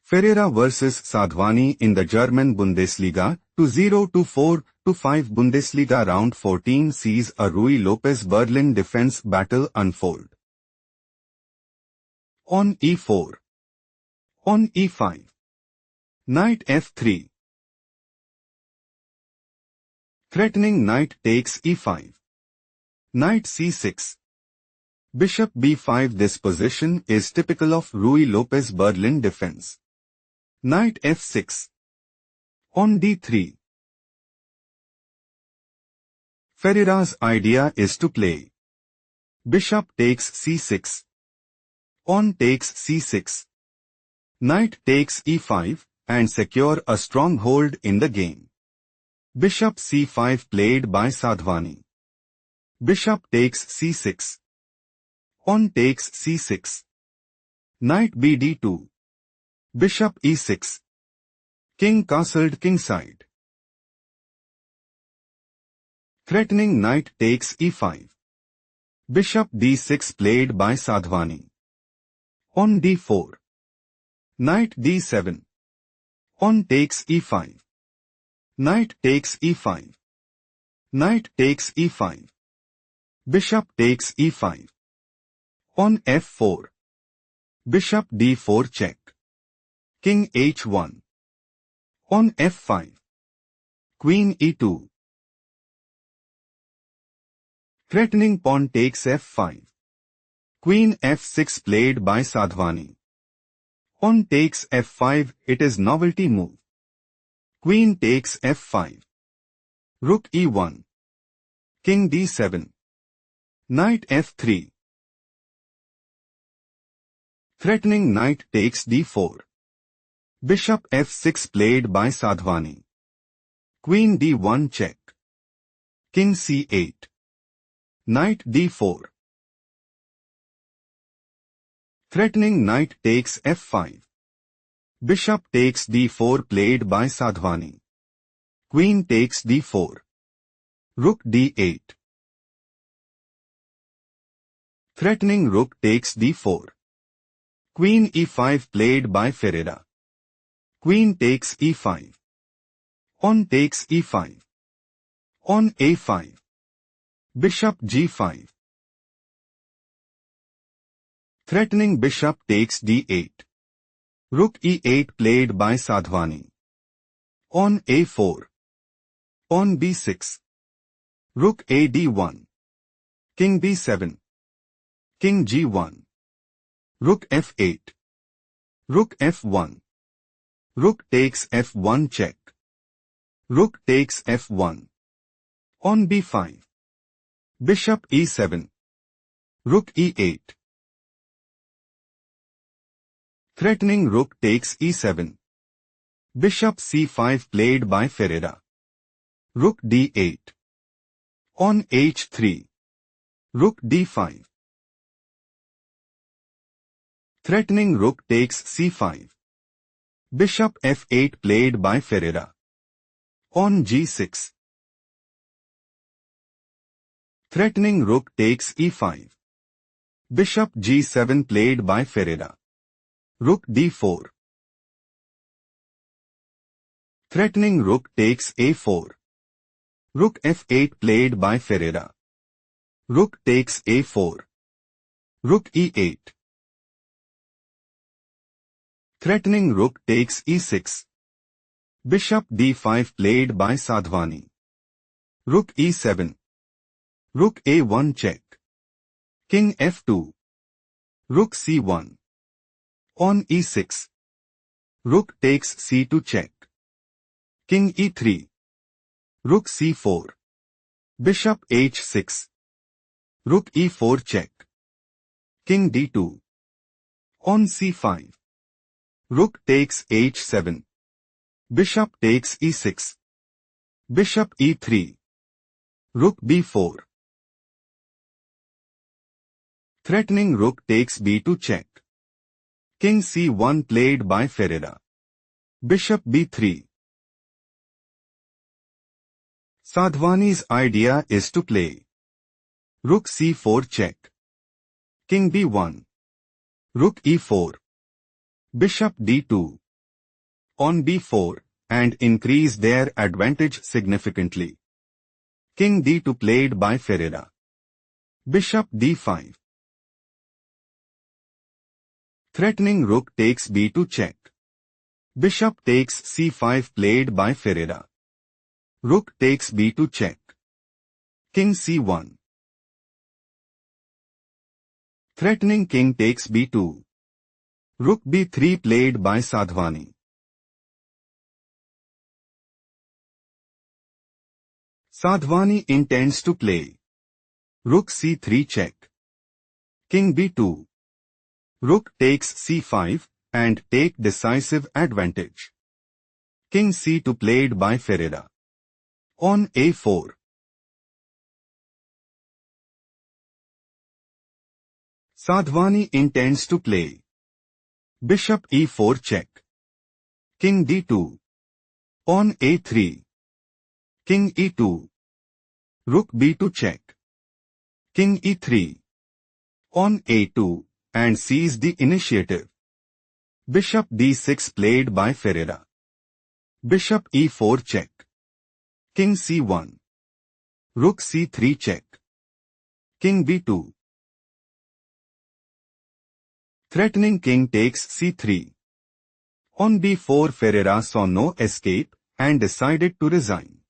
Ferreira vs Sadhwani in the German Bundesliga, 2024-25 Bundesliga round 14 sees a Ruy Lopez-Berlin defense battle unfold. On e4. On e5. Knight f3. Threatening knight takes e5. Knight c6. Bishop b5. This position is typical of Ruy Lopez-Berlin defense. Knight f6. On d3. Ferreira's idea is to play bishop takes c6. Pawn takes c6. Knight takes e5 and secure a stronghold in the game. Bishop c5 played by Sadhwani. Bishop takes c6. Pawn takes c6. Knight bd2. Bishop e6. King castled kingside. Threatening knight takes e5. Bishop d6 played by Sadhwani. On d4. Knight d7. Pawn takes e5. Knight takes e5. Knight takes e5. Bishop takes e5. On f4. Bishop d4 check. King h1. On f5. Queen e2. Threatening pawn takes f5. Queen f6 played by Sadhwani. Pawn takes f5. It is novelty move. Queen takes f5. Rook e1. King d7. Knight f3. Threatening knight takes d4. Bishop f6 played by Sadhwani. Queen d1 check. King c8. Knight d4. Threatening knight takes f5. Bishop takes d4 played by Sadhwani. Queen takes d4. Rook d8. Threatening rook takes d4. Queen e5 played by Ferreira. Queen takes e5. Pawn takes e5. On a5. Bishop g5. Threatening bishop takes d8. Rook e8 played by Sadhwani. On a4. Pawn b6. Rook a d1. King b7. King g1. Rook f8. Rook f1. Rook takes f1 check. Rook takes f1. On b5. Bishop e7. Rook e8. Threatening rook takes e7. Bishop c5 played by Ferreira. Rook d8. On h3. Rook d5. Threatening rook takes c5. Bishop f8 played by Ferreira. On g6. Threatening rook takes e5. Bishop g7 played by Ferreira. Rook d4. Threatening rook takes a4. Rook f8 played by Ferreira. Rook takes a4. Rook e8. Threatening rook takes e6. Bishop d5 played by Sadhwani. Rook e7. Rook a1 check. King f2. Rook c1. On e6. Rook takes c2 check. King e3. Rook c4. Bishop h6. Rook e4 check. King d2. On c5. Rook takes h7. Bishop takes e6. Bishop e3. Rook b4. Threatening rook takes b2 check. King c1 played by Ferreira. Bishop b3. Sadhwani's idea is to play rook c4 check. King b1. Rook e4. Bishop d2. on b4, and increase their advantage significantly. King d2 played by Ferreira. Bishop d5. Threatening rook takes b2 check. Bishop takes c5 played by Ferreira. Rook takes b2 check. King c1. Threatening king takes b2. Rook b3 played by Sadhwani. Sadhwani intends to play rook c3 check. King b2. Rook takes c5 and take decisive advantage. King c2 played by Ferreira. On a4. Sadhwani intends to play bishop e4 check. King d2. On a3. King e2. Rook b2 check. King e3. On a2, and seize the initiative. Bishop d6 played by Ferreira. Bishop e4 check. King c1. Rook c3 check. King b2. Threatening king takes c3. On b4, Ferreira saw no escape and decided to resign.